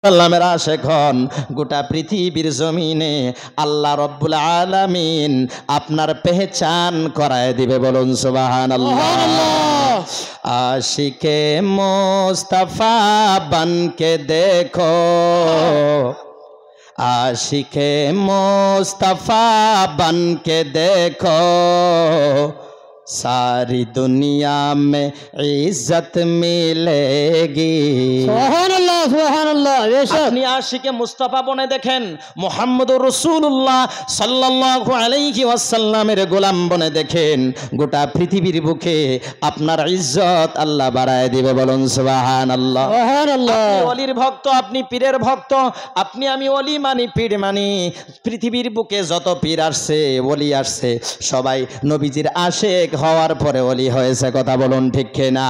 সাল্লামের আশিক হন, গোটা পৃথিবীর জমিনে আল্লাহ রব্বুল আলামিন আপনার পেহচান করায় দিবে। বলুন সুবহানাল্লাহ। আশিকে মুস্তাফা বনকে দেখো, आशिके मुस्तफ़ा बन के देखो, सारी दुनिया में इज्जत मिलेगी। সুবহানাল্লাহ সুবহানাল্লাহ। আপনি আশিকে মুস্তাফা বনে দেখেন, মুহাম্মদুর রাসূলুল্লাহ সাল্লাল্লাহু আলাইহি ওয়াসাল্লামের গোলাম বনে দেখেন, গোটা পৃথিবীর বুকে আপনার ইজ্জত আল্লাহ বাড়ায় দিবে। বলুন সুবহানাল্লাহ সুবহানাল্লাহ। আপনি ওলির ভক্ত, আপনি পীরের ভক্ত, আপনি আমি ওলি মানি পীর মানি। পৃথিবীর বুকে যত পীর আসছে ওলি আসছে সবাই নবীজির আশিক হওয়ার পরে ওলি হয়েছে। কথা বলুন ঠিক কিনা?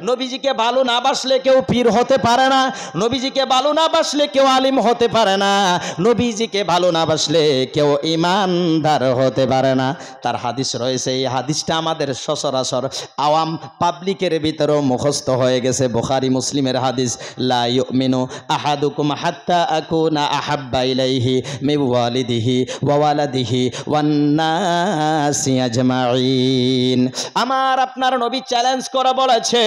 নবীজিকে ভালো না বাসলে কেউ পীর হতে পারে না, নবীজিকে ভালো না বাসলে কেউ আলিম হতে পারে না, নবীজিকে ভালো না বাসলে কেউ ইমানদার হতে পারে না। তার হাদিস রয়েছে, এই হাদিসটা আমাদের সচরাচর আওয়াম পাবলিকের ভিতরেও মুখস্থ হয়ে গেছে। বুখারী মুসলিমের হাদিস, লা ইউমিনু আহাদুকুম হাত্তা আকুনা আহাব্বা ইলাইহি মিন ওয়ালিদিহি ওয়া ওয়ালাদিহি ওয়ান নাসি আজমাইন। আমার আপনার নবী চ্যালেঞ্জ করে বলেছে,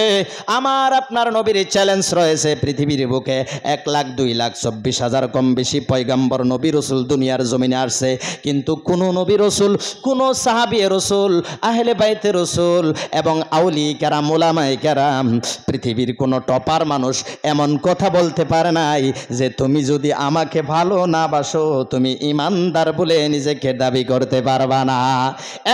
আমার আপনার নবীর চ্যালেঞ্জ রয়েছে পৃথিবীর বুকে 1,02,24,000 কম বেশি পয়গম্বর নবী রসুল দুনিয়ার জমিনে আসছে, কিন্তু কোন নবী রসুল, কোন সাহাবী রসুল, আহলে বাইতে রসুল এবং আউলি কেরাম উলামায়ে কেরাম, পৃথিবীর কোন টপার মানুষ এমন কথা বলতে পারে নাই যে তুমি যদি আমাকে ভালো না বাসো তুমি ইমানদার বলে নিজেকে দাবি করতে পারবা না।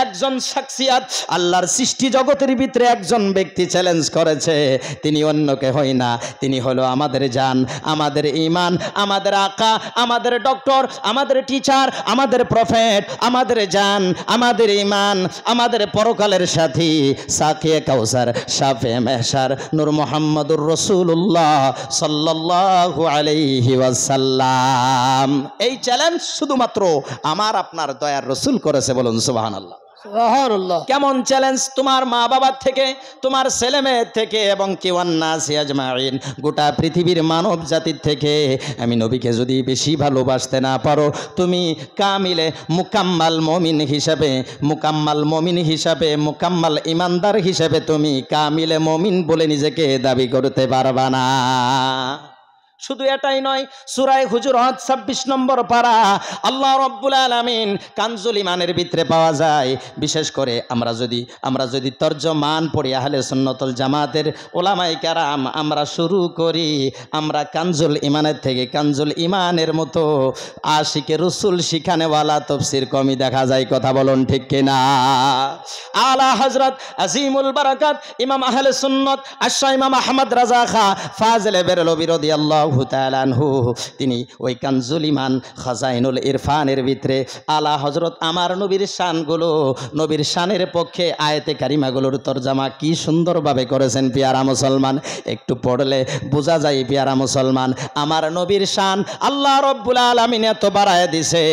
একজন শাখসিয়াত আল্লাহর সৃষ্টি জগতের ভিতরে একজন ব্যক্তি চ্যালেঞ্জ করেছে, তিনি অন্য কেউ হয় না, তিনি হলো আমাদের জান, আমাদের ঈমান, আমাদের আকা, আমাদের ডক্টর, আমাদের টিচার, আমাদের প্রফেট, আমাদের জান, আমাদের ঈমান, আমাদের পরকালের সাথী, সাকিয়ে কাউসার, শাফে মেহশার, নূর মুহাম্মদুর রাসূলুল্লাহ সাল্লাল্লাহু আলাইহি ওয়াসাল্লাম। এই চ্যালেঞ্জ শুধুমাত্র আমার আপনার দয়ার রাসূল করেছে। বলুন সুবহানাল্লাহ সুবহানাল্লাহ। কেমন চ্যালেঞ্জ? তোমার মা বাবার থেকে, তোমার ছেলে মেয়ের থেকে এবং কিওয়ান্নাসি আজমাইন, গোটা পৃথিবীর মানব জাতির থেকে আমি নবীকে যদি বেশি ভালোবাসতে না পারো, তুমি কামিলে মুকাম্মাল মুমিন হিসাবে, মুকাম্মাল মুমিন হিসাবে, মুকাম্মাল ইমানদার হিসাবে তুমি কামিলে মুমিন বলে নিজেকে দাবি করতে পারবা না। শুধু এটাই নয়, সূরা হুজুরাত 26 নম্বর পারা আল্লাহ রাব্বুল আলামিন কানজুল ঈমানের ভিতরে পাওয়া যায়। বিশেষ করে আমরা যদি তরজমান পড়ি আহলে সুন্নাতুল জামাতের উলামায়ে কেরাম, আমরা শুরু করি, আমরা কানজুল ঈমানের থেকে, কানজুল ঈমানের মতো আশিকে রাসূল শিখানেওয়ালা তাফসীর কমই দেখা যায়। কথা বলুন ঠিক কিনা? আলা হযরত আজিমুল বারাকাত ইমাম আহলে সুন্নাত আশ-শাহ ইমাম আহমদ রাজা খা ফাজিলে বেরলভী রাদিয়াল্লাহু তাআলা আনহু, তিনি ওই কানজুল ঈমান খাজাইনুল ইরফানের ভিতরে আলা হযরত আমার নবীর শানগুলো, নবীর শানের পক্ষে আয়াতে কারিমাগুলোর তরজমা কি সুন্দরভাবে করেছেন পেয়ারা মুসলমান। একটু পড়লে বোঝা যায় পেয়ারা মুসলমান, আমার নবীর শান আল্লাহ রাব্বুল আলামিন এত বাড়ায় দিছে,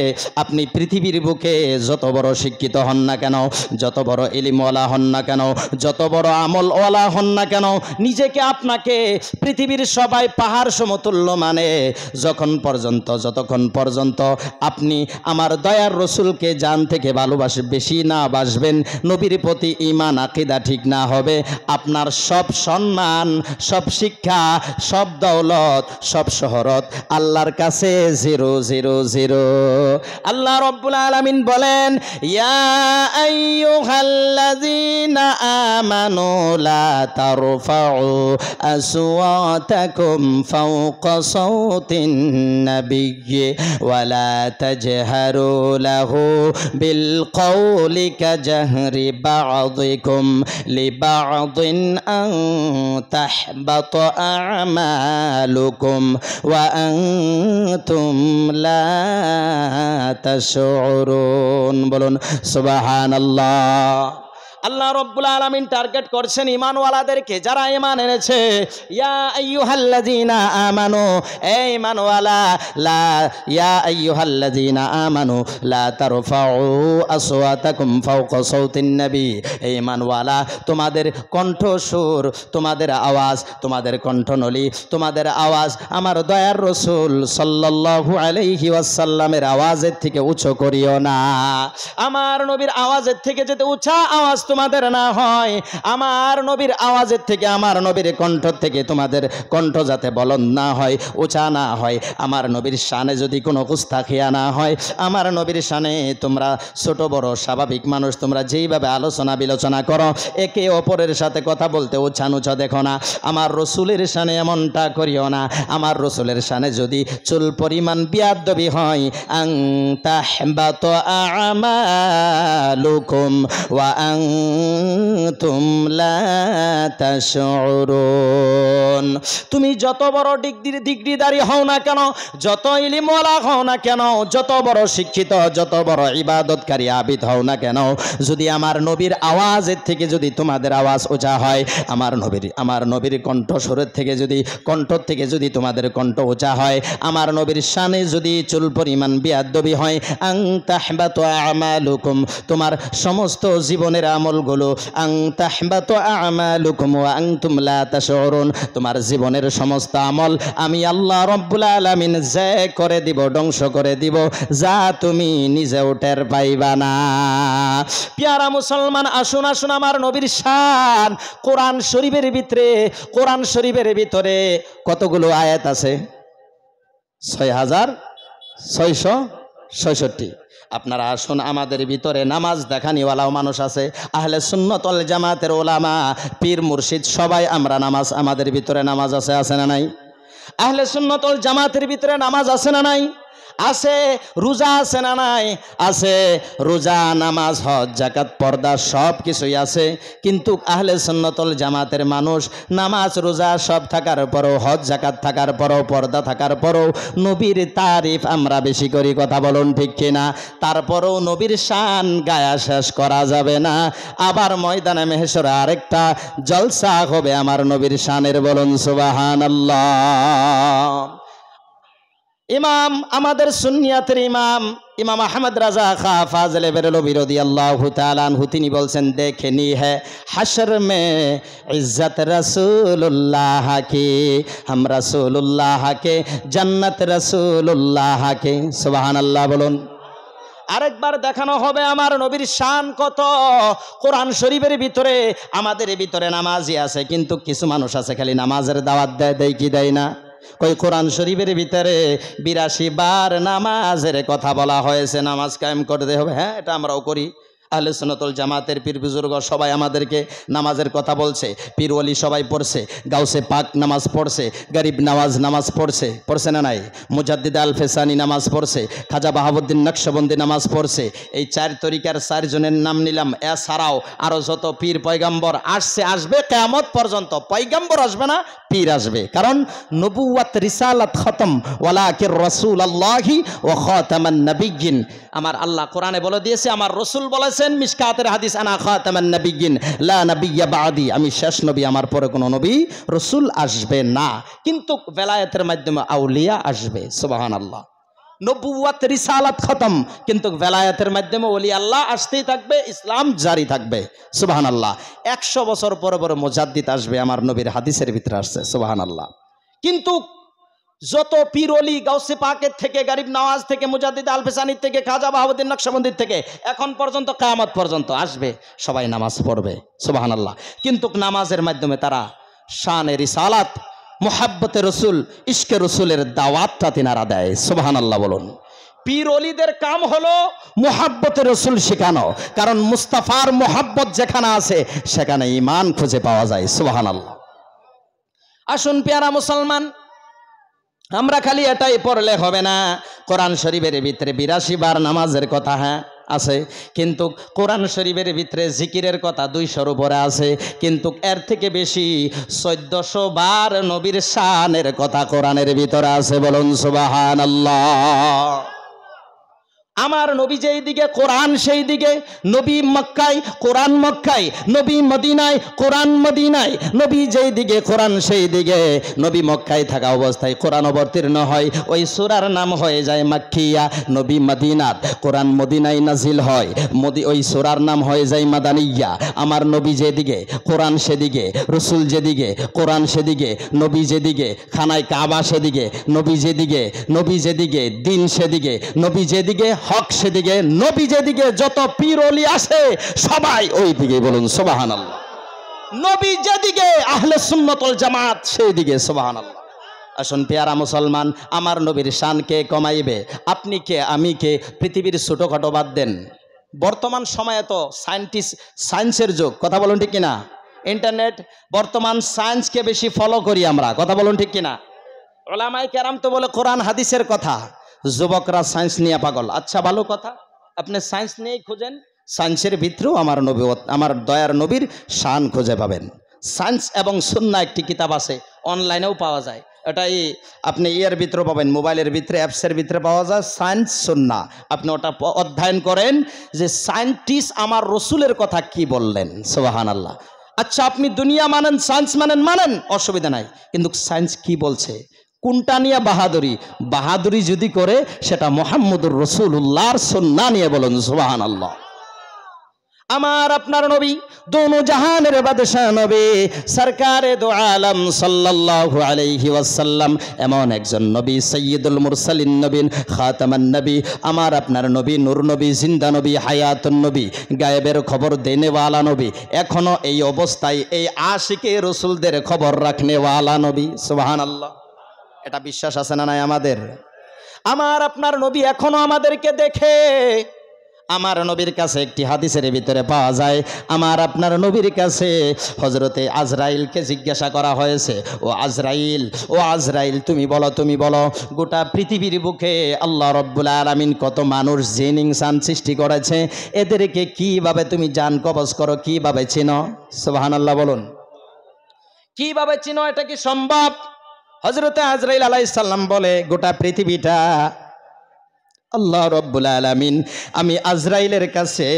আপনি পৃথিবীর বুকে যত বড় শিক্ষিত হন না কেন, যত বড় ইলমওয়ালা হন না কেন, যত বড় আমলওয়ালা হন না কেন, নিজেকে আপনাকে পৃথিবীর সবাই পাহাড় সমতুল্য মানে, যতক্ষণ পর্যন্ত আপনি আমার দয়ার রসুলকে জান থেকে বেশি না বাসবেন, নবীর প্রতি ঈমান আকীদা ঠিক না হবে, আপনার সব সম্মান, সব শিক্ষা, সব দৌলত, সব শহরত আল্লাহর কাছে 000। আল্লাহ রাব্বুল আলামিন বলেন, ইয়া আইয়ুহাল্লাযীনা আমানু লা তারফাউ আসওয়াতাকুম ফাওকা সাওতিন নাবিয়্যি ওয়া লা তাজহারু লাহু বিল কওলি কাজহরি বা'দিকুম লিবা'দিন আন তাহবাতা আ'মালুকুম ওয়া আনতুম লা তাশউরুন। বলুন সুবহানাল্লাহ। আল্লাহ রব্বুল আলামিন টার্গেট করছেন ঈমানওয়ালাদেরকে, যারা ঈমান এনেছে। ইয়া আইয়ুহাল্লাযীনা আমানু, এই ঈমানওয়ালা, লা ইয়া আইয়ুহাল্লাযীনা আমানু লা তারফাউ আসওয়াতাকুম ফাওকা সাওতিন নবী। এই ঈমানওয়ালা, তোমাদের কণ্ঠস্বর, তোমাদের আওয়াজ, তোমাদের কণ্ঠনলী, তোমাদের আওয়াজ আমার দয়ার রাসূল সাল্লাল্লাহু আলাইহি ওয়াসাল্লামের আওয়াজের থেকে উঁচু করিও না। আমার নবীর আওয়াজের থেকে যাতে উঁচা আওয়াজ তোমাদের না হয়, আমার নবীর আওয়াজের থেকে, আমার নবীর কণ্ঠ থেকে তোমাদের কণ্ঠ যাতে বলন্দ না হয়, উঁচা না হয়, আমার নবীর শানে যদি কোনো গুস্তাখিয়া না হয়, আমার নবীর শানে তোমরা ছোট বড় স্বাভাবিক মানুষ তোমরা যেইভাবে আলোচনা বিলোচনা করো, একে অপরের সাথে কথা বলতে উঁচা নুচা দেখো না, আমার রসুলের শানে এমনটা করিও না। আমার রসুলের শানে যদি চুল পরিমাণ বিয়াদবি হয়, আং তাহবাত আমালুকুম ওয়া আনতুম লা তাশউরুন। তুমি যত বড় ডিগ্রিদারি হও না কেন, যত ইলমওয়ালা হও না কেন, যত বড় শিক্ষিত, যত বড় ইবাদতকারী আবিদ হও না কেন, যদি আমার নবীর আওয়াজের থেকে যদি তোমাদের আওয়াজ উঁচা হয়, আমার নবীর কণ্ঠস্বরের থেকে যদি, কণ্ঠর থেকে যদি তোমাদের কণ্ঠ উঁচা হয়, আমার নবীর শানে যদি চুল পরিমাণ বিয়াদবি হয়, আং তাহবাতু আমালুকুম, তোমার সমস্ত জীবনের আমলগুলো, আং তাহবাতু আমালুকুম ওয়া আনতুম লা তাশউরুন, তোমার জীবনের সমস্ত আমল আমি আল্লাহ রব্বুল আলামিন যে করে দিব, ধ্বংস করে দিব, যা তুমি নিজেও টের পাইবা না। প্যারা মুসলমান, আসুন আসুন, আমার নবীর শান কোরআন শরীফের ভিতরে, কোরআন শরীফের ভিতরে কতগুলো আয়াত আছে? 6666। আপনারা আসুন, আমাদের ভিতরে নামাজ দেখানিওয়ালাও মানুষ আছে, আহলে সুন্নাত ওয়াল জামাতের ওলামা, পীর মুর্শিদ সবাই আমরা নামাজ, আমাদের ভিতরে নামাজ আছে, আছে না নাই? আহলে সুন্নাত ওয়াল জামাতের ভিতরে নামাজ আছে না নাই? আছে। রোজা আছে না নাই? আছে। রোজা, নামাজ, হজ, যাকাত, পর্দা সব কিছুই আছে। কিন্তু আহলে সুন্নাত ওয়াল জামাতের মানুষ নামাজ রোজা সব থাকার পরও, হজ জাকাত থাকার পরও, পর্দা থাকার পরও নবীর তারিফ আমরা বেশি করি, কথা বলুন ঠিক কিনা? তারপরও নবীর শান গায়া শেষ করা যাবে না। আবার ময়দানে মেহশরে আরেকটা জলসা হবে আমার নবীর শানের, বলুন সুবহানাল্লাহ। ইমাম, আমাদের সুন্নিয়াতের ইমাম, ইমাম আহমদ রাজা খা ফাজলে বেরেলভী রাদিয়াল্লাহু তাআলা আনহু, তিনি বলছেন, দেখনি है हशर में इज्जत रसूलुल्लाह की, हम रसूलुल्लाह के, जन्नत रसूलुल्लाह के। सुबहानाल्लाह বলুন। আরেকবার দেখানো হবে আমার নবীর শান কত। কোরআন শরীফের ভিতরে আমাদের ভিতরে নামাজি আছে, কিন্তু কিছু মানুষ আছে খালি নামাজের দাওয়াত দেয়, দেয় কি দেয় না? কই কোরআন শরীফের ভিতরে 82 বার নামাজের কথা বলা হয়েছে, নামাজ কায়েম করতে হবে। হ্যাঁ, এটা আমরাও করি। আহলে সুন্নাত ওয়াল জামাতের পীর বুজুর্গ সবাই আমাদেরকে নামাজের কথা বলছে, পীর ওয়ালি সবাই পড়ছে, গাউসে পাক নামাজ পড়ছে, গরিব নওয়াজ নামাজ পড়ছে, পড়ছে না নাই? মুজাদ্দিদ আল ফেসানি নামাজ পড়ছে, খাজা বাহাবুদ্দিন নকশবন্দি নামাজ পড়ছে। এই 4 তরিকার 4 জনের নাম নিলাম। এছাড়াও আরও যত পীর পয়গাম্বর আসছে, আসবে কিয়ামত পর্যন্ত। পয়গাম্বর আসবে না, পীর আসবে, কারণ নবুওয়াত রিসালাত খতম, ওয়ালাকির রাসূলুল্লাহি ওয়া খাতামান নবিয়্যিন। আমার আল্লাহ কোরআনে বলে দিয়েছে, আমার রাসূল বলেছেন মিশকাতের হাদিস, আনা খাতামান নবিয়্যিন লা নবিয়্যা বাদি, আমি শেষ নবী, আমার পরে কোনো নবী রাসূল আসবে না। কিন্তু বেলায়েতের মাধ্যমে আউলিয়া আসবে। সুবহানাল্লাহ। নবুওয়াত রিসালাত খতম, কিন্তু বেলায়েতের মাধ্যমে ওলি আল্লাহ আসতেই থাকবে, ইসলাম জারি থাকবে। সুবহানাল্লাহ। 100 বছর পরে পরে মুজাদ্দিদ আসবে, আমার নবীর হাদিসের ভিতরে আসছে। সুবহানাল্লাহ। কিন্তু যত পীর ওলি গাউসে পাকের থেকে, গরিব নওয়াজ থেকে, মুজাদ্দিদ আল ফেসানির থেকে, খাজা বাহাবুদ্দিন নকশবন্দির থেকে এখন পর্যন্ত কিয়ামত পর্যন্ত আসবে, সবাই নামাজ পড়বে। সুবহানাল্লাহ। কিন্তু নামাজের মাধ্যমে তারা শানে রিসালাত, মুহাব্বতে রসুল, ইশকে রসুলের দাওয়াতটা তিনারা দেয়। সুবহানাল্লাহ বলুন। পীর ওলিদের কাম হলো মুহাব্বতে রসুল শেখানো, কারণ মুস্তাফার মুহাব্বত যেখানে আছে সেখানে ঈমান খুঁজে পাওয়া যায়। সুবহানাল্লাহ। আসুন পেয়ারা মুসলমান, আমরা খালি এটাই পড়লে হবে না। কোরআন শরীফের ভিতরে 82 বার নামাজের কথা হ্যাঁ আছে, কিন্তু কোরআন শরীফের ভিতরে জিকিরের কথা 200-র উপরে আছে, কিন্তু এর থেকে বেশি 1400 বার নবীর শানের কথা কোরআনের ভিতরে আছে। বলুন সুবহানাল্লাহ। আমার নবী যেই দিকে কোরআন সেই দিকে, নবী মক্কায় কোরআন মক্কায়, নবী মদিনায় কোরআন মদিনায়, নবী যেই দিকে কোরআন সেই দিকে। নবী মক্কায় থাকা অবস্থায় কোরআন অবতীর্ণ হয়, ওই সূরার নাম হয়ে যায় মাক্কিয়া। নবী মদিনাত কোরআন মদিনায় নাজিল হয়, ওই সূরার নাম হয়ে যায় মাদানিয়া। আমার নবী যেদিকে কোরআন সেদিকে, রসুল যেদিকে কোরআন সেদিকে, নবী যেদিকে খানায় কাবা সেদিকে, নবী যেদিকে দিন সেদিকে, নবী যেদিকে হক সেদিকে, নবী যেদিকে যত পীর ওলি আসে সবাই ওই দিকে। বলুন সুবহানাল্লাহ। নবী যেদিকে আহলে সুন্নাত ওয়াল জামাত সেই দিকে। সুবহানাল্লাহ। আসুন পেয়ারা মুসলমান, আমার নবীর শান কে কমাইবে? আপনি কে, আমি কে? পৃথিবীর ছোটোখাটো বাদ দেন, বর্তমান সময়ে তো সায়েন্সের যুগ, কথা বলুন ঠিক কিনা? ইন্টারনেট, বর্তমান সায়েন্সকে বেশি ফলো করি আমরা, কথা বলুন ঠিক কিনা? ওলামায়ে কেরাম তো বলে কোরআন হাদিসের কথা, যুবকরা সায়েন্স নিয়ে পাগল। আচ্ছা ভালো কথা, আপনি সায়েন্স নিয়েই খুঁজেন, সায়েন্সের ভিতরেও আমার নবী, আমার দয়ার নবীর শান খুঁজে পাবেন। সায়েন্স এবং সুন্নাহ একটি কিতাব আছে, অনলাইনেও পাওয়া যায়। এটাই আপনি ইয়ের ভিতরে পাবেন, মোবাইলের ভিতরে অ্যাপসের ভিতরে পাওয়া যায় সায়েন্স সুন্নাহ। আপনি ওটা অধ্যয়ন করেন যে সায়েন্টিস্ট আমার রসুলের কথা কি বললেন। সুবহানাল্লাহ। আচ্ছা আপনি দুনিয়া মানেন, সায়েন্স মানেন, অসুবিধা নাই, কিন্তু সায়েন্স কি বলছে? কোনটা নিয়ে বাহাদুরি যদি করে সেটা মুহাম্মদুর রাসূলুল্লাহর সুন্নাহ নিয়ে। বলুন সুবহানাল্লাহ। আমার আপনার নবী দোনো জাহানের বাদশাহ নবী, সরকারে দো আলম সাল্লাল্লাহু আলাইহি ওয়াসাল্লাম, এমন একজন নবী, সাইয়্যিদুল মুরসালিন নবী, খাতামান নবী, আমার আপনার নবী, নূর নবী, জিন্দা নবী, হায়াতুন নবী, গায়েবের খবর দেনেওয়ালা নবী, এখনো এই অবস্থায় এই আশিকে রসুলদের খবর রাখনেওয়ালা নবী। সুবহানাল্লাহ। এটা বিশ্বাস আছে না নাই আমাদের? আমার আপনার নবী এখনো আমাদেরকে দেখে। আমার নবীর কাছে একটি হাদিসের ভিতরে পাওয়া যায়, আমার আপনার নবীর কাছে হযরতে আজরাইলকে জিজ্ঞাসা করা হয়েছে, ও আজরাইল তুমি বলো গোটা পৃথিবীর বুকে আল্লাহ রব্বুল আলামিন কত মানুষ জিন ইনসান সৃষ্টি করেছে, এদেরকে কিভাবে তুমি জান কবজ করো, কিভাবে চিনো? সুবহানাল্লাহ। বলুন কিভাবে চিনো? এটা কি সম্ভব? হযরতে আজরাইল আলাইহিস সালাম বলে, গোটা পৃথিবীটা আল্লাহ রব্বুল আলামিন আমি আজরাইলের কাছে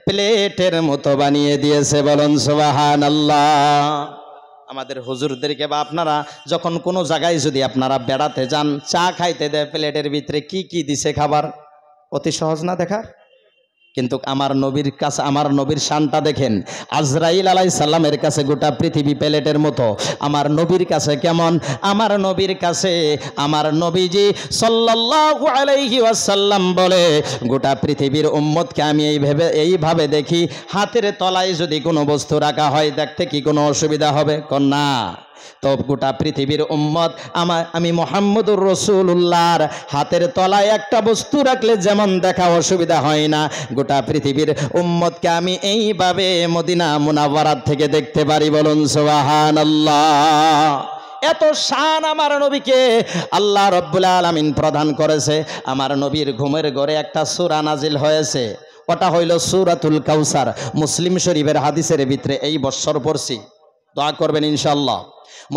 প্লেটের মতো বানিয়ে দিয়েছে। বলুন সুবহানাল্লাহ। আমাদের হুজুরদেরকে বা আপনারা যখন কোনো জায়গায় যদি আপনারা বেড়াতে যান, চা খাইতে দেয়, প্লেটের ভিতরে কি কি দিছে খাবার, অতি সহজ না দেখার? কিন্তু আমার নবীর কাছে, আমার নবীর শানটা দেখেন, আজরাইল আলাইহিস সালামের কাছে গোটা পৃথিবী প্লেটের মতো, আমার নবীর কাছে কেমন? আমার নবীর কাছে আমার নবীজি সাল্লাল্লাহু আলাইহি ওয়াসাল্লাম বলে, গোটা পৃথিবীর উম্মতকে আমি এইভাবে দেখি, হাতের তলায় যদি কোনো বস্তু রাখা হয় দেখতে কি কোনো অসুবিধা হবে? না। তো গোটা পৃথিবীর উম্মত আমি মুহাম্মদুর রাসূলুল্লাহর হাতের তলায় একটা বস্তু রাখলে যেমন দেখা অসুবিধা হয় না, গোটা পৃথিবীর উম্মতকে আমি এইভাবে মদিনা মুনাওয়ারা থেকে দেখতে পারি। বলুন সুবহানাল্লাহ। এত শান আমার নবীকে আল্লাহ রব্বুল আলামিন প্রদান করেছে। আমার নবীর ঘুমের ঘরে একটা সূরা নাজিল হয়েছে, ওটা হইল সূরাতুল কাউসার। মুসলিম শরীফের হাদিসের ভিতরে এই বছর পড়ছি, দোয়া করবেন ইনশাআল্লাহ।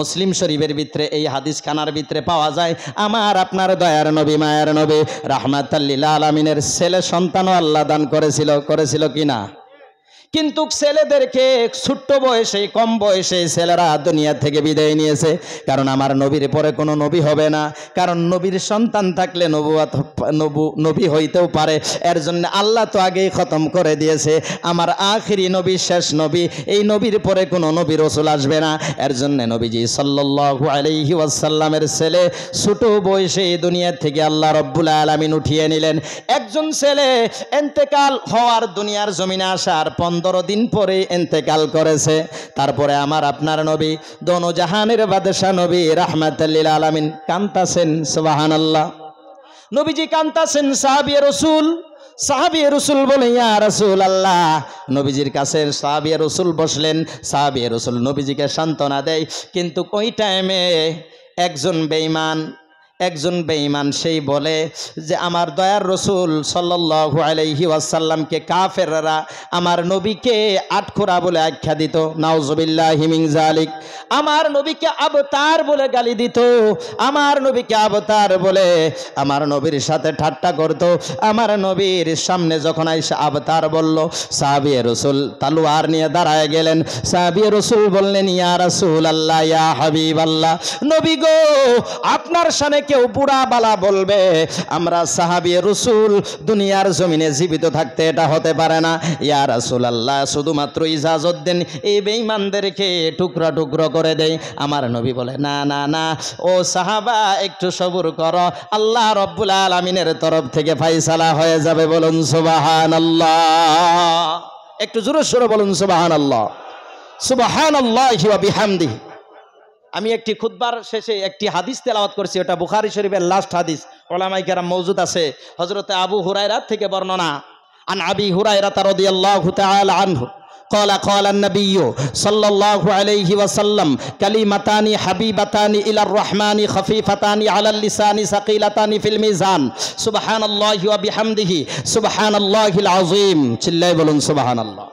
মুসলিম শরীফের ভিতরে এই হাদিস খানার ভিতরে পাওয়া যায়, আমার আপনার দয়ার নবী, মায়ের নবী, রাহমাতাল লিল আলামিনের ছেলে সন্তানও আল্লাহ দান করেছিল কিনা? কিন্তু ছেলেদেরকে ছোট্ট বয়সে, কম বয়সে ছেলেরা দুনিয়া থেকে বিদায় নিয়েছে, কারণ আমার নবীর পরে কোনো নবী হবে না, কারণ নবীর সন্তান থাকলে নবী হইতেও পারে, এর জন্য আল্লাহ তো আগেই খতম করে দিয়েছে আমার আখিরি নবী, শেষ নবী, এই নবীর পরে কোনো নবী রাসূল আসবে না। এর জন্য নবীজি সাল্লাল্লাহু আলাইহি ওয়াসাল্লামের ছেলে ছোট বয়সে এই দুনিয়া থেকে আল্লাহ রব্বুল আলামিন উঠিয়ে নিলেন। একজন ছেলে ইন্তেকাল হওয়ার, দুনিয়ার জমিনে আসার 15 দিন পরে ইন্তেকাল করেছে। তারপরে আমার আপনার নবী দোনো জাহানের বাদশা নবী রাহমাতাল লিল আলামিন কান্তাছেন। সুবহানাল্লাহ। নবীজি কান্তাছেন, সাহাবী রাসূল বলে, ইয়া রাসূলুল্লাহ। নবীজির কাছে সাহাবী রাসূল বসলেন, সাহাবী রাসূল নবীজিকে সান্ত্বনা দেয়, কিন্তু ওই টাইমে একজন বেঈমান, একজন বেঈমান সেই বলে যে আমার দয়ার রসুল সাল্লাল্লাহু আলাইহি ওয়াসাল্লামকে কাফেররা আমার নবীকে আটখোরা বলে আখ্যা দিত, নাউজুবিল্লাহি মিন যালিক। আমার নবীকে আবতার বলে গালি দিত, আমার নবীকে আবতার বলে আমার নবীর সাথে ঠাট্টা করত। আমার নবীর সামনে যখন আইসা আবতার বলল, সাহাবী রাসূল তলোয়ার নিয়ে দাঁড়ায় গেলেন। সাহাবী রাসূল বললেন, ইয়া রাসূলুল্লাহ, ইয়া হাবিবাল্লাহ, নবী গো, আপনার সামনে কেউ বুড়া বালা বলবে, আমরা সাহাবী রাসূল দুনিয়ার জমিনে জীবিত থাকতে এটা হতে পারে না। ইয়া রাসূলুল্লাহ, শুধুমাত্র ইজাজত দেন, এই বেঈমানদেরকে টুকরা টুকরো করে দেই। আমার নবী বলে, না না না, ও সাহাবা একটু সবুর করো, আল্লাহ রব্বুল আলামিনের তরফ থেকে ফায়সালা হয়ে যাবে। বলুন সুবহানাল্লাহ, একটু জোরে সোরে বলুন সুবহানাল্লাহ, সুবহানাল্লাহি ওয়া বিহামদিহি। আমি একটি খুতবার শেষে একটি হাদিস তেলাওয়াত করছি, ওটা বুখারী শরীফের লাস্ট হাদিস, উলামায়ে কেরাম মওজুদ আছে। হযরতে আবু হুরায়রা থেকে বর্ণনা, আন আবি হুরায়রা রাদিয়াল্লাহু তাআলা আনহু قال قال النبي صلى الله عليه وسلم كلمتان حبيبتان إلى الرحمن خفيفتان على اللسان ثقيلتان في الميزان سبحان الله وبحمده سبحان الله العظيم। চিল্লায় বলুন সুবহানাল্লাহ।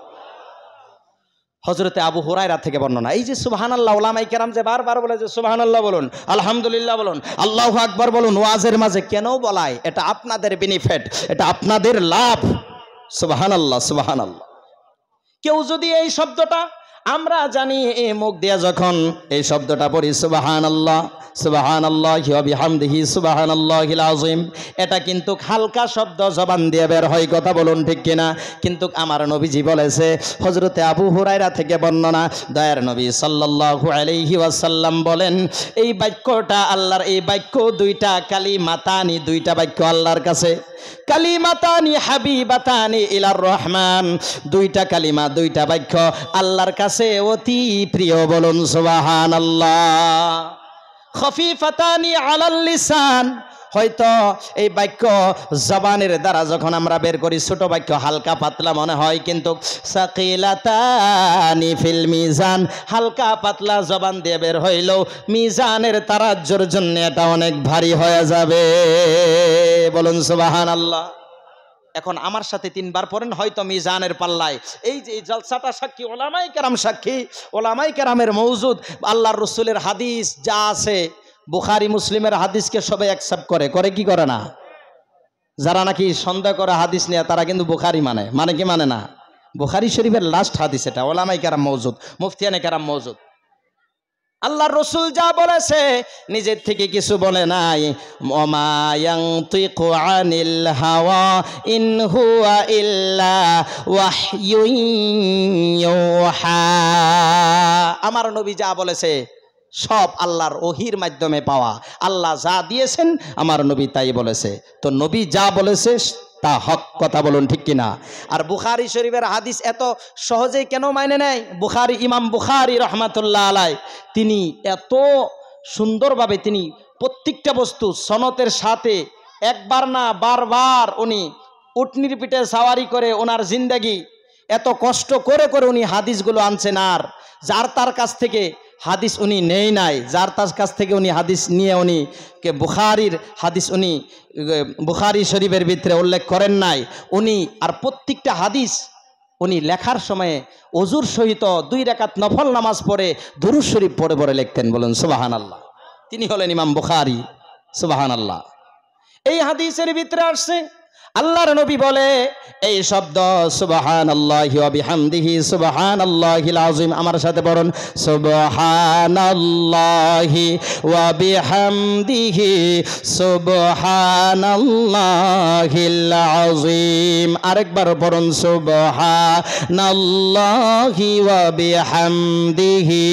হযরতে আবু হুরায়রা থেকে বর্ণনা। এই যে সুবহানাল্লাহ, উলামায়ে কেরাম যে বারবার বলে যে সুবহানাল্লাহ বলুন, আলহামদুলিল্লাহ বলুন, আল্লাহু আকবার বলুন, ওয়াজের মাঝে কেন বলায়? এটা আপনাদের বেনিফিট, এটা আপনাদের লাভ। সুবহানাল্লাহ, সুবহানাল্লাহ। কেউ যদি এই শব্দটা, আমরা জানি এই মুখ দিয়ে যখন এই শব্দটা পড়ি, সুবহানাল্লাহ সুবহানাল্লাহি ওয়া বিহামদিহি সুবহানাল্লাহিল আযীম, এটা কিন্তু হালকা শব্দ জবান দিয়ে বের হয়, কথা বলুন ঠিক কিনা? কিন্তু আমার নবীজি বলেছে, হযরতে আবু হুরায়রা থেকে বর্ণনা, দয়ার নবী সাল্লাল্লাহু আলাইহি ওয়াসাল্লাম বলেন, এই বাক্যটা আল্লাহর, এই বাক্য দুইটা কালিমাতানি, দুইটা বাক্য আল্লাহর কাছে, কালিমাতানি হাবিবাতানি ইলার রহমান, দুইটা কালিমা, দুইটা বাক্য আল্লাহর কাছে অতি প্রিয়। বলুন সুবহানাল্লাহ। খফিফাতানি আলাল লিসান, হয়তো এই বাক্য জবানের দ্বারা যখন আমরা বের করি ছোট বাক্য, হালকা পাতলা মনে হয়, কিন্তু সাকিলাতানি ফিল মিজান, হালকা পাতলা জবান দিয়ে বের হইলেও মিজানের তারাজ্জুর জন্য এটা অনেক ভারী হয়ে যাবে। বলুন সুবহানাল্লাহ। এখন আমার সাথে তিনবার পড়েন, হয়তো মিজানের পাল্লায়। এই যে এই জলসাটা সাক্ষী ওলামায়ে কেরাম, সাক্ষী ওলামায়ে কেরামের মওজুদ, আল্লাহর রাসূলের হাদিস যা আছে, বুখারী মুসলিমের হাদিসকে সবাই অ্যাকসেপ্ট করে, করে কি করে না? যারা নাকি সন্দেহ করে হাদিস নিয়ে, তারা কিন্তু বুখারী মানে, মানে কি মানে না? বুখারী শরীফের লাস্ট হাদিস এটা, ওলামায়ে কেরাম মওজুদ, মুফতিয়ানে কেরাম মওজুদ। আল্লাহর রাসূল যা বলেছে নিজের থেকে কিছু বলে নাই। ওমা ইয়ানতিকু আনিল হাওয়া ইন হুয়া ইল্লা ওয়াহয়ুন ইউহা, আমার নবী যা বলেছে সব আল্লাহর ওহির মাধ্যমে পাওয়া। আল্লাহ যা দিয়েছেন আমার নবী তাই বলেছে। তো নবী যা বলেছে তা হক, কথা বলুন ঠিক কিনা? আর বুখারী শরীফের হাদিস এত সহজেই কেন মানে নেয়? বুখারী, ইমাম বুখারী রহমাতুল্লাহ আলাইহি, তিনি এত সুন্দরভাবে তিনি প্রত্যেকটা বস্তু সনতের সাথে একবার না বারবার উনি উটনির পিঠে সাওয়ারি করে ওনার জিন্দেগি এত কষ্ট করে করে উনি হাদিসগুলো আনছেন। আর যার তার কাছ থেকে হাদিস উনি নেই নাই, যার তার কাছ থেকে উনি হাদিস নিয়ে উনি বুখারীর হাদিস উনি বুখারী শরীফের ভিতরে উল্লেখ করেন নাই উনি। আর প্রত্যেকটা হাদিস উনি লেখার সময়ে ওযুর সহিত 2 রাকাত নফল নামাজ পড়ে দুরূদ শরীফ পড়ে পড়ে লিখতেন। বলুন সুবহানাল্লাহ। তিনি হলেন ইমাম বুখারী। সুবহানাল্লাহ। এই হাদিসের ভিতরে আসছে আল্লাহর নবী বলে এই শব্দ সুবহানাল্লাহি ওয়া বিহামদিহি সুবহানাল্লাহিল আযীম, আমার সাথে পড়ুন সুবহানাল্লাহি ওয়া বিহামদিহি সুবহানাল্লাহিল আযীম। আরেকবার পড়ুন সুবহানাল্লাহি ওয়া বিহামদিহি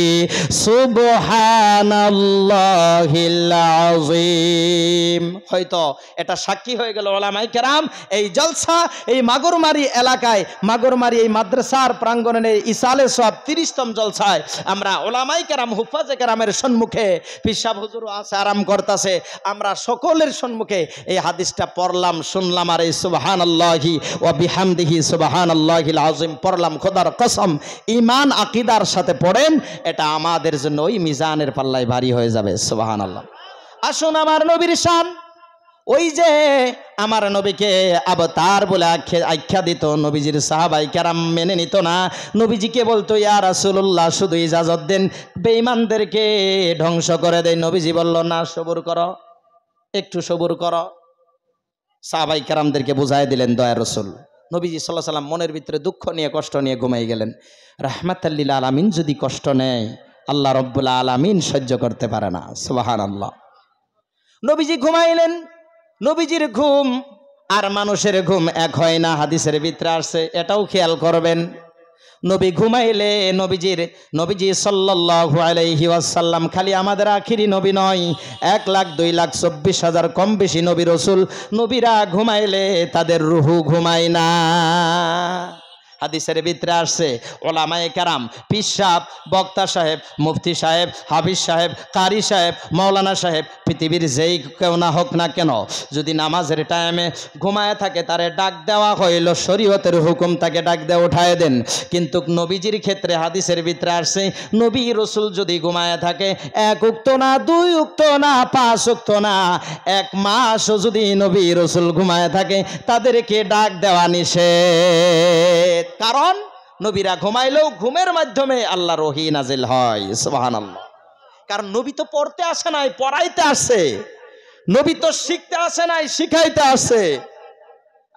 সুবহানাল্লাহিল আযীম। হয়তো এটা সাক্ষী হয়ে গেল উলামায়ে কেরাম। এই জলসা এই মাগুরমারি এলাকায়, মাগুরমারি এই মাদ্রাসার প্রাঙ্গণে ইসালে সব 30তম জলসায় আমরা উলামায়ে কেরাম, হুফাজে কেরামের সম্মুখে, পীর সাহেব হুজুর আছে আরাম করতেছে, আমরা সকলের সম্মুখে এই হাদিসটা পড়লাম, শুনলাম। আর এই সুবহানাল্লাহি ওয়া বিহামদিহি সুবহানাল্লাহিল আযীম পড়লাম। খোদার কসম, ঈমান আকীদার সাথে পড়েন, এটা আমাদের জন্য ওই মিজানের পাল্লায় ভারী হয়ে যাবে। সুবহানাল্লাহ। আসুন আমার নবীর শান, ওই যে আমার নবীকে আবতার বলে আখ্যা দিত, নবীজির সাহাবাই কেরাম মেনে নিত না। নবীজিকে বলতো ইয়া রাসূলুল্লাহ শুধু ইজাজত দেন, বেঈমানদেরকে ধ্বংস করে দেয়। নবীজি বলল না, সবুর করো, একটু সবুর করো। সাহাবাই কেরামদেরকে বুঝাই দিলেন দয়া রসুল। নবীজি সাল্লাল্লাহু আলাইহি সাল্লাম মনের ভিতরে দুঃখ নিয়ে কষ্ট নিয়ে ঘুমাই গেলেন। রাহমাতাল লিল আলামিন যদি কষ্ট নেয়, আল্লাহ রব্বুল আলামিন সহ্য করতে পারে না। সুবহানাল্লাহ। নবীজি ঘুমাইলেন। নবীজির ঘুম আর মানুষের ঘুম এক হয় না, হাদিসের ভিতরে আসছে, এটাও খেয়াল করবেন। নবী ঘুমাইলে নবীজি সাল্লাল্লাহু আলাইহি ওয়াসাল্লাম খালি আমাদের আখিরি নবী নয়, 1,02,24,000 কম বেশি নবী রসুল, নবীরা ঘুমাইলে তাদের রুহু ঘুমায় না। হাদিসের ভিতরে আসছে ওলামায়ে কেরাম, পীর সাহেব, বক্তা সাহেব, মুফতি সাহেব, হাফিজ সাহেব, কারি সাহেব, মাওলানা সাহেব, পৃথিবীর যেই কেউ না হোক না কেন, যদি নামাজের টাইমে ঘুমায় থাকে তারে ডাক দেওয়া হইল, শরীয়তের হুকুম তাকে ডাক দিয়ে উঠায় দেন। কিন্তু নবীজির ক্ষেত্রে হাদিসের ভিতরে আসছে নবী রসুল যদি ঘুমায় থাকে, 1 উক্ত না, 2 উক্ত না, 5 উক্ত না, 1 মাসও যদি নবী রসুল ঘুমায় থাকে তাদেরকে ডাক দেওয়া নিষেধ। কারণ নবীরা ঘুমাইলেও ঘুমের মাধ্যমে আল্লাহর ওহী নাজিল হয়। সুবহানাল্লাহ। কারণ নবী তো পড়তে আসে নাই, পড়াইতে আসে। নবী তো শিখতে আসে নাই, শিখাইতে আসে।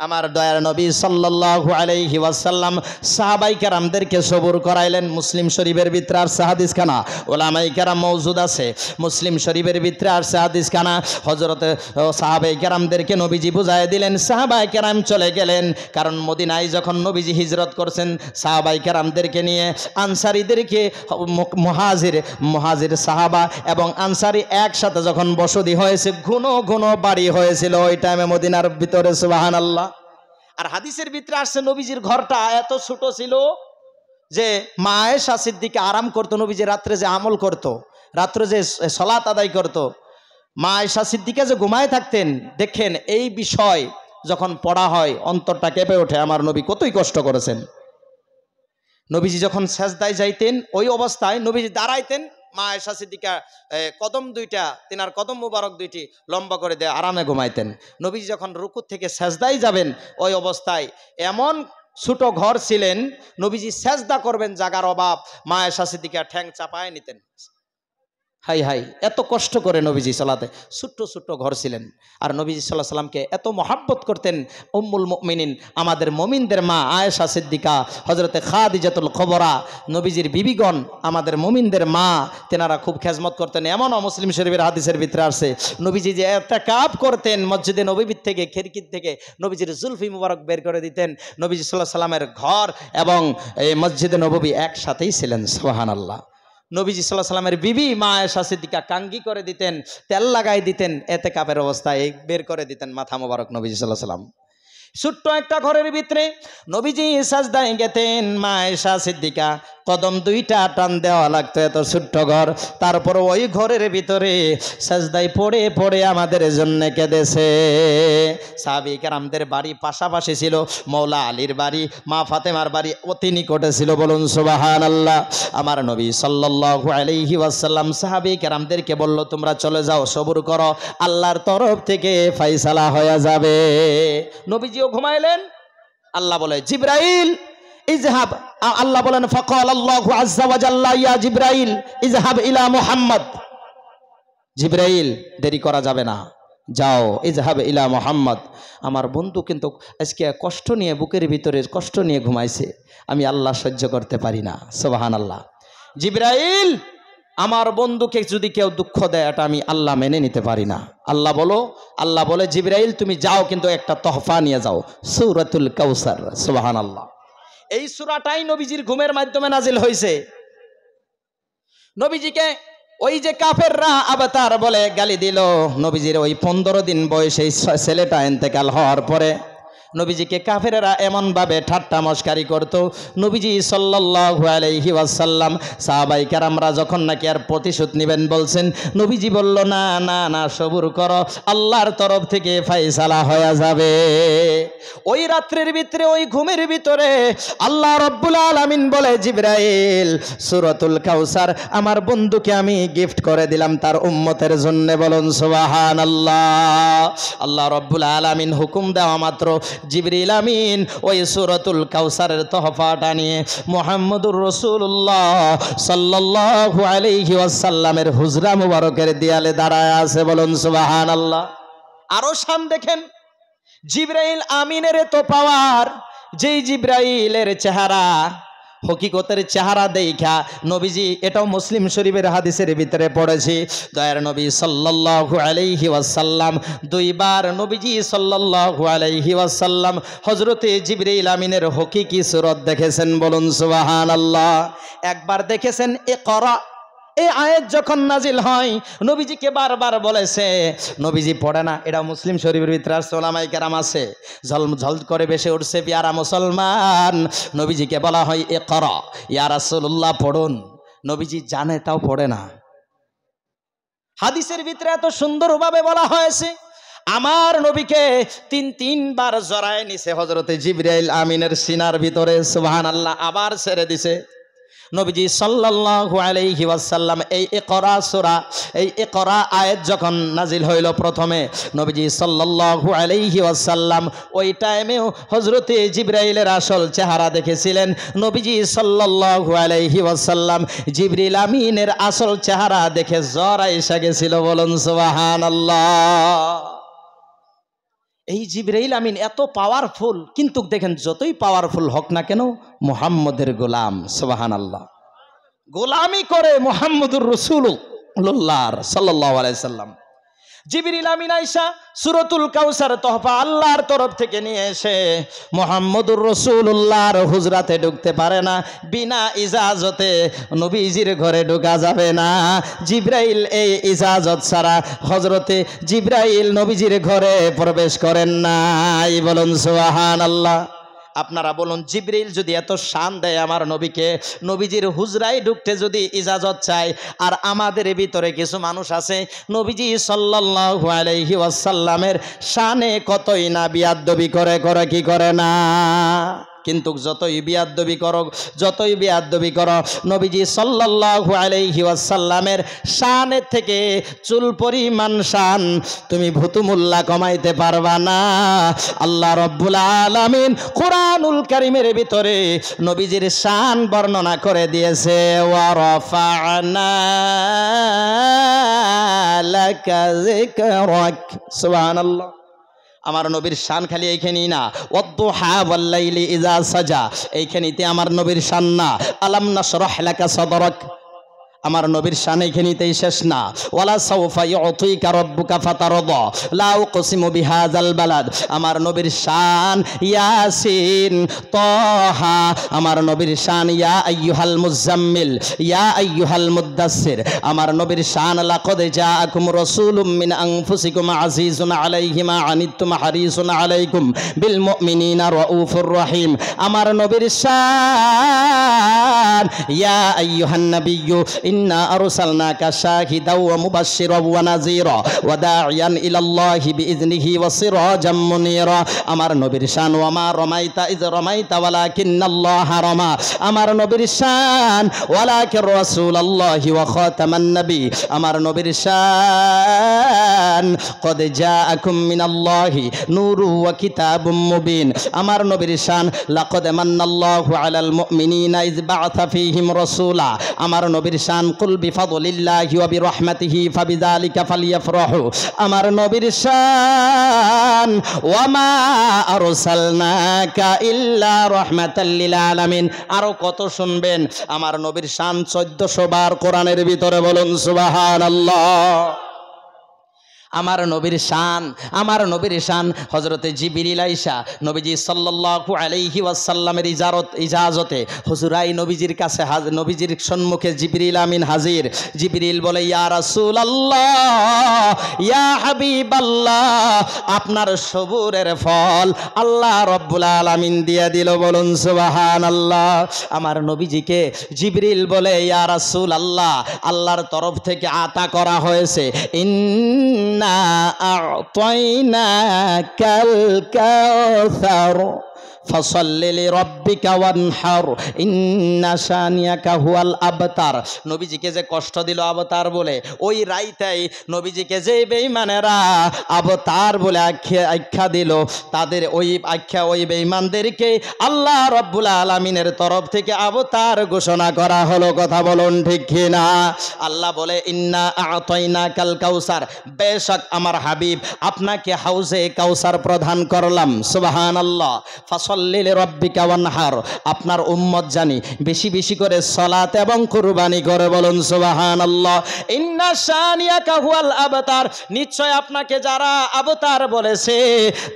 আমার দয়ার নবী সাল্লাল্লাহু আলাইহি ওয়াসাল্লাম সাহাবাই কেরামদেরকে সবুর করাইলেন। মুসলিম শরীফের ভিতরে আসছে হাদিস খানা, ওলামাই কেরাম মওজুদ আছে। মুসলিম শরীফের ভিতরে আসছে হাদিস খানা। হযরতে সাহাবাই কেরামদেরকে নবীজি বুঝায় দিলেন, সাহাবাই কেরাম চলে গেলেন। কারণ মদিনায় যখন নবীজি হিজরত করছেন, সাহাবাই কেরামদেরকে নিয়ে আনসারীদেরকে, মুহাজির সাহাবা এবং আনসারী একসাথে যখন বসতি হয়েছে, ঘন ঘন বাড়ি হয়েছিল ওই টাইমে মদিনার ভিতরে। সুবহানাল্লাহ। আর হাদিসের ভিতরে আসছে নবীজির ঘরটা এত ছোট ছিল যে মা আয়েশা সিদ্দিকা আরাম করতো। নবীজি রাত্রে যে আমল করত, রাত্রে যে সালাত আদায় করত, মা আয়েশা সিদ্দিকা যে ঘুমায় থাকতেন, দেখেন এই বিষয় যখন পড়া হয় অন্তরটা কেঁপে ওঠে। আমার নবী কতই কষ্ট করেছেন। নবীজি যখন সেজদায় যাইতেন, ওই অবস্থায় নবীজি দাঁড়াইতেন, মা আয়েশা সিদ্দিকা কদম দুইটা, তিনার কদম মুবারক দুইটি লম্বা করে দিয়ে আরামে ঘুমাইতেন। নবীজি যখন রুকু থেকে সেজদায় যাবেন, ওই অবস্থায় এমন ছোট ঘর ছিলেন, নবীজি সেজদা করবেন, জাগার অভাব, মা আয়েশা সিদ্দিকা ঠ্যাং চাপায় নিতেন। হাই হাই, এত কষ্ট করে নবীজি সালাতে, ছোট্ট ছোট্ট ঘর ছিলেন। আর নবীজি সাল্লাল্লাহু আলাইহি সাল্লামকে এত মহাব্বত করতেন উম্মুল মুমিনিন, আমাদের মুমিনদের মা আয়েশা সিদ্দিকা, হযরতে খাদিজাতুল কুবরা, নবীজির বিবিগণ, আমাদের মুমিনদের মা, তেনারা খুব খেজমত করতেন। এমনও মুসলিম শরীফের হাদিসের ভিতরে আসছে নবীজি যে ইতিকাফ করতেন মসজিদে নববী থেকে, খিড়কির থেকে নবীজির জুলফি মুবারক বের করে দিতেন। নবীজি সাল্লাল্লাহু আলাইহি সাল্লামের ঘর এবং এই মসজিদে নববী একসাথেই ছিলেন। সুবহানাল্লাহ। নবীজি সাল্লাল্লাহু আলাইহি সাল্লামের বিবি মা আয়েশা সিদ্দিকা কাঙ্গি করে দিতেন, তেল লাগাই দিতেন, ইতিকাফের অবস্থায় বের করে দিতেন মাথা মোবারক নবীজি সাল্লাল্লাহু আলাইহি সাল্লাম। ছোট্ট একটা ঘরের ভিতরে নবীজি সাজদায় গেতেন, মা আয়েশা সিদ্দিকা কদম দুইটা টান দেওয়া লাগতো, এত ছোট্ট ঘর। তারপর ওই ঘরের ভিতরে সাজদায় পড়ে পড়ে আমাদের জন্য কেঁদেছে। সাহাবী কেরামদের বাড়ি পাশাপাশি ছিল, মৌলা আলীর বাড়ি, মা ফাতেমার বাড়ি অতি নিকটে ছিল। বলুন সুবহানাল্লাহ। আমার নবী সাল্লাল্লাহু আলাইহি ওয়াসাল্লাম সাহাবী কেরামদেরকে বলল, তোমরা চলে যাও, সবুর করো, আল্লাহর তরফ থেকে ফায়সালা হয়ে যাবে। নবীজিও ঘুমাইলেন। আল্লাহ বলে জিবরাইল ইজহাব, আল্লাহ বলেন ফাকাল আল্লাহু আযজা ওয়া জাল্লা ইয়া জিবরাইল ইজহাব ইলা মুহাম্মদ, জিবরাইল দেরি করা যাবে না, যাও, ইজহাব ইলা মুহাম্মদ। আমার বন্ধু কিন্তু আজকে কষ্ট নিয়ে, বুকের ভিতরে কষ্ট নিয়ে ঘুমাইছে, আমি আল্লাহ সহ্য করতে পারি না। সুবহানাল্লাহ। জিবরাইল, আমার বন্ধুকে যদি কেউ দুঃখ দেয়, এটা আমি আল্লাহ মেনে নিতে পারি না। আল্লাহ বলে জিবরাইল তুমি যাও, কিন্তু একটা তোহফা নিয়ে যাও, সূরাতুল কাউসার। সুবহানাল্লাহ। এই সূরাটাই নবীজির ঘুমের মাধ্যমে নাজিল হয়েছে। নবীজিকে ওই যে কাফেররা আবতার বলে গালি দিল, নবীজির ওই 15 দিন বয়সে ছেলেটা ইন্তেকাল হওয়ার পরে নবীজিকে কাফেরেরা এমনভাবে ঠাট্টা মস্কারি করত। নবীজি সাল্লাল্লাহু আলাইহি ওয়াসাল্লাম সাহাবায়ে কেরামরা যখন নাকি আর প্রতিশোধ নেবেন বলছেন, নবীজি বলল না না না, সবুর করো, আল্লাহর তরফ থেকে ফায়সালা হয়ে যাবে। ওই রাত্রের ভিতরে, ওই ঘুমের ভিতরে আল্লাহ রাব্বুল আলামিন বলে, জিবরাইল, সূরাতুল কাউসার আমার বন্ধুকে আমি গিফট করে দিলাম তার উম্মতের জন্য। বলুন সুবহানাল্লাহ। আল্লাহ রাব্বুল আলামিন হুকুম দেওয়া মাত্র জিবরিল আমিন ওই সূরাতুল কাউসারের তোহফাটা নিয়ে মুহাম্মদুর রাসূলুল্লাহ সাল্লাল্লাহু আলাইহি ওয়াসাল্লামের হুজরা মুবারকের দেয়ালে দাঁড়ায় আছে। বলুন সুবহানাল্লাহ। আরো শান দেখেন, জিবরাইল আমিনের এত পাওয়ার, যেই জিবরাইলের চেহারা, হকিকতের চেহারা দেখা নবীজি, এটাও মুসলিম শরীফের হাদিসের ভিতরে পড়েছি, দয়ার নবী সাল্লাল্লাহু আলাইহি ওয়াসাল্লাম দুইবার নবীজি সাল্লাল্লাহু আলাইহি ওয়াসাল্লাম হযরতে জিবরাইল আমিনের হকিকি সুরত দেখেছেন। বলুন সুবহানাল্লাহ। একবার দেখেছেন ইকরা, এই আয়াত যখন নাজিল হয় নবীজিকে বারবার বলেছে, নবীজি পড়ে না, এটা মুসলিম শরীফের ভিতরে আছে, ওলামায়ে কেরাম আছে, ঝলঝল করে বেশি উঠছে পিয়ারা মুসলমান। নবীজিকে বলা হয় ইকরা, ইয়া রাসূলুল্লাহ পড়ুন, নবীজি জানে তাও পড়ে না। হাদিসের ভিতরে এত সুন্দরভাবে বলা হয়েছে, আমার নবীকে তিনবার জড়ায় নিছে হযরতে জিবরাইল আমিনের সিনার ভিতরে, সুবহানাল্লাহ, আবার ছেড়ে দিছে। নবীজি সাল্লাল্লাহু আলাইহি ওয়াসাল্লাম এই ইকরা সূরা, এই ইকরা আয়াত যখন নাজিল হইল প্রথমে, নবীজি সাল্লাল্লাহু আলাইহি ওয়াসাল্লাম ওই টাইমেও হযরতে জিবরাইলের আসল চেহারা দেখেছিলেন। নবীজি সাল্লাল্লাহু আলাইহি ওয়াসাল্লাম জিবরিল আমিনের আসল চেহারা দেখে জ্বর এসে গেছিল। বলুন সুবহানাল্লাহ। এই জিবরাইল আমিন এত পাওয়ারফুল, কিন্তু দেখেন যতই পাওয়ারফুল হোক না কেন মুহাম্মদের গোলাম। সুবহানাল্লাহ। গোলামি করে মুহাম্মদুর রাসূলুল্লাহ সাল্লাল্লাহু আলাইহি সাল্লাম। জিবরিল আমিন আয়েশা সূরাতুল কাউসার তোহফা আল্লাহর তরফ থেকে নিয়ে এসে মুহাম্মদুর রাসূলুল্লাহর হুজরাতে ঢুকতে পারে না, বিনা ইজাজতে নবীজির ঘরে ঢোকা যাবে না। জিবরাইল এই ইজাজত ছাড়া হযরতে জিবরাইল নবীজির ঘরে প্রবেশ করেন নাই। বলুন সুবহানাল্লাহ। আপনারা বলুন, জিবরিল যদি এত শান দেয় আমার নবীকে, নবীজির হুজরায় ঢুকতে যদি ইজাজত চায়, আর আমাদের ভিতরে কিছু মানুষ আছে নবীজি সাল্লাল্লাহু আলাইহি ওয়াসাল্লামের শানে কতই না বিয়াদবি করে কি করে না। কিন্তু যতই বিয়াদবি করো নবীজি সাল্লাল্লাহু আলাইহি ওয়াসাল্লামের শানের থেকে চুল পরিমাণ শান তুমি ভুতুমুল্লা কমাইতে পারবা না। আল্লাহ রাব্বুল আলামিন কুরআনুল কারীমের ভিতরে নবীজির শান বর্ণনা করে দিয়েছে, ওয়া রাফা'না লাকা যিকরাক। সুবহানাল্লাহ। আমার নবীর শান খালি এইখানেই না, ওয়াদ-দুহা ওয়াল-লাইলি ইযা সাজা, এইখানেতে আমার নবীর শান না। আলাম নাশরাহ লাকা সাদরাক, আমার নবীর শান এইখানেতেই শেষ না। ওয়ালা সাউফা ইউতিকা রাব্বুকা ফাতারদা, লা উকসিমু বিহাযাল বালাদ, আমার নবীর শান ইয়াসিন, তাহা, আমার নবীর শান ইয়া আইয়ুহাল মুজাম্মিল, ইয়া আইয়ুহাল মুদ্দাসসির, আমার নবীর শান লাকাদ জাআকুম রাসূলুম মিন আনফুসিকুম আজিজুন আলাইহি মা আনিতুম হারিসুন আলাইকুম বিল মুমিনিনা রাউফুর রহিম, আমার নবীর শান ইয়া আইয়ুহান নাবিয়্যু ইন্না আরসালনাকা শাহিদাও ওয়া মুবাশশিরাও ওয়া নাযীরা ওয়া দা'iয়ান ইলাল্লাহি বিইذনিহি ওয়া সিরাজাম মুনীরা, আমার নবীর শান ওয়া মা রামাইতা ইয রামাইতা ওয়ালাকিন্নাল্লাহা রামা, আমার নবীর শান ওয়ালাকিন রাসূলুল্লাহি ওয়া খাতামান নবী, আমার নবীর শান ক্বাদ জাআকুম মিনাল্লাহি নূরু ওয়া কিতাবুম মুবিন, আমার নবীর শান লাকাদ মান্নাল্লাহু আলাল মুমিনিনা ইয বা'আথা ফীহিম রাসূলা, আমার নবীর শান কুল বিফাদলিল্লাহি ওয়া বিরহমাতিহি ফাবিযালিকা ফালইফরাহু, আমার নবীর শান ওয়া মা আরসালনাকা ইল্লা রাহমাতাল লিল আলামিন। আরো কত শুনবেন, আমার নবীর শান 1400 বার কোরআনের ভিতরে। বলুন সুবহানাল্লাহ। আমার নবীর শান, আমার নবীর শান। হযরতে জিবরিল আইসা নবীজি সাল্লাল্লাহু আলাইহি ওয়াসাল্লামের ইজাজতে হুজুরাই নবীজির কাছে নবীজির সম্মুখে জিবরিল আমিন হাজির। জিবরিল বলে, ইয়া রাসূলুল্লাহ, ইয়া হাবিবাল্লাহ, আপনার সবুরের ফল আল্লাহ রব্বুল আলামিন দিয়ে দিল। বলুন সুবহানাল্লাহ। আমার নবীজিকে জিবরিল বলে, ইয়া রাসূলুল্লাহ, আল্লাহর তরফ থেকে আতা করা হয়েছে, ইন্না আ'তাইনাকাল কাউসার ফাসাল্লি লিরাব্বিকা ওয়ানহার ইন্না শানিয়াকা হুয়াল আবতার। নবীজিকে যে কষ্ট দিল আবতার বলে, ওই রাইতেই নবীজিকে যে বেঈমানেরা আবতার বলে আখ্যা দিল, তাদের ওই আখ্যা ওই বেঈমানদেরকে আল্লাহ রব্বুল আলামিনের তরফ থেকে আবতার ঘোষণা করা হলো। কথা বলুন ঠিক কিনা? আল্লাহ বলে, ইন্না আ'তাইনাকাল কাউসার, বেশক আমার হাবিব আপনাকে হাউজে কাউসার প্রদান করলাম। সুবহানাল্লাহ। ফাসাল্লি লিরাব্বিকা ওয়ানহার, আপনার উম্মত জানি বেশি বেশি করে সালাত এবং কুরবানি করে। বলুন সুবহানাল্লাহ। ইন্না শানিয়াকা হুয়াল আবতার, নিশ্চয় আপনাকে যারা আবতার বলেছে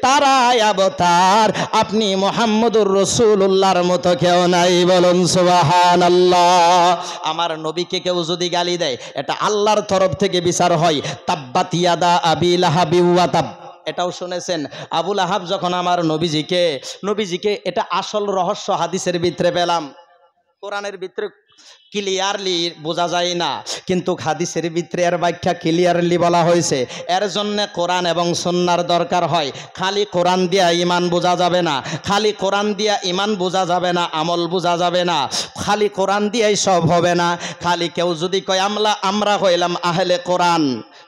তারাই আবতার, আপনি মুহাম্মদুর রাসূলুল্লাহর মতো কেউ নাই। বলুন সুবহানাল্লাহ। আমার নবীকে কেউ যদি গালি দেয়, এটা আল্লাহর তরফ থেকে বিচার হয়। তাব্বাত ইয়াদা আবি লাহাবি ওয়া তাব, এটাও শুনেছেন। আবু লাহাব যখন আমার নবীজিকে এটা আসল রহস্য হাদিসের ভিতরে পেলাম, কোরআনের ভিতরে ক্লিয়ারলি বোঝা যায় না, কিন্তু হাদিসের ভিতরে এর ব্যাখ্যা ক্লিয়ারলি বলা হয়েছে। এর জন্য কোরআন এবং সুন্নাহর দরকার হয়। খালি কোরআন দিয়া ঈমান বোঝা যাবে না, খালি কোরআন দিয়া ঈমান বোঝা যাবে না, আমল বোঝা যাবে না, খালি কোরআন দিয়াই সব হবে না। খালি কেউ যদি কয় আমরা হইলাম আহলে কোরআন,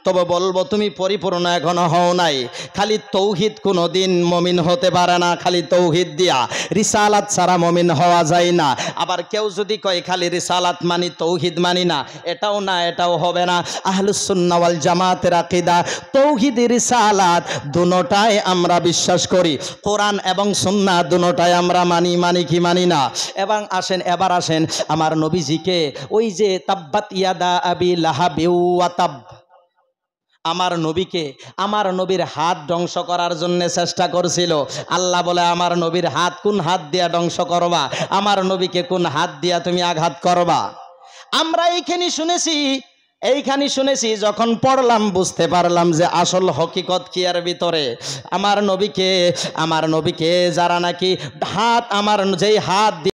তবে বলবো তুমি পরিপূর্ণ এখনো হও নাই। খালি তৌহিদ কোনো দিন মমিন হতে পারে না, খালি তৌহিদ দিয়া, রিসালাত ছাড়া মমিন হওয়া যায় না। আবার কেউ যদি কয় খালি রিসালাত মানি তৌহিদ মানি না, এটাও না, এটাও হবে না। আহলুস সুন্নাহ ওয়াল জামাতের আকীদা তৌহিদ রিসালাত দুটোটাই আমরা বিশ্বাস করি। কোরআন এবং সুন্নাহ দুটোটাই আমরা মানি কি মানি না। এবং এবার আসেন আমার নবীজিকে ওই যে তাব্বাত ইয়াদা আবি লাহাবি ওয়া তাব, আমার নবীকে আমার নবীর হাত ধ্বংস করার জন্য চেষ্টা করছিল। আল্লাহ বলে, আমার নবীর হাত কোন হাত দিয়া ধ্বংস করবা? আমার নবীকে কোন হাত দিয়া তুমি আঘাত করবা? আমরা এইখানে শুনেছি, যখন পড়লাম বুঝতে পারলাম যে আসল হকিকত কি এর ভিতরে। আমার নবীকে যারা নাকি যেই হাত